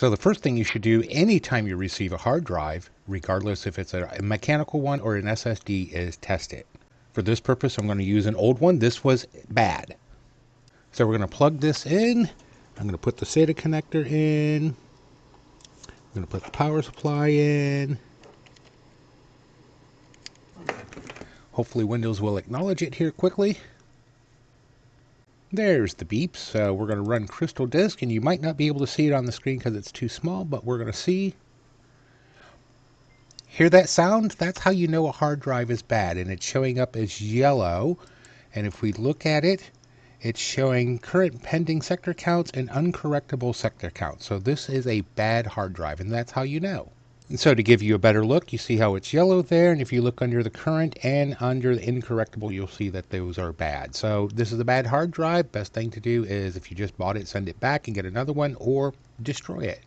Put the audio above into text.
So the first thing you should do anytime you receive a hard drive, regardless if it's a mechanical one or an SSD, is test it. For this purpose, I'm going to use an old one. This was bad. So we're going to plug this in. I'm going to put the SATA connector in. I'm going to put the power supply in. Hopefully Windows will acknowledge it here quickly. There's the beeps. We're going to run Crystal Disk, and you might not be able to see it on the screen because it's too small, but we're going to see. Hear that sound? That's how you know a hard drive is bad, and it's showing up as yellow. And if we look at it, it's showing current pending sector counts and uncorrectable sector counts. So this is a bad hard drive, and that's how you know. And so to give you a better look, you see how it's yellow there, and if you look under the current and under the incorrectable, you'll see that those are bad. So this is a bad hard drive. Best thing to do is if you just bought it, send it back and get another one, or destroy it.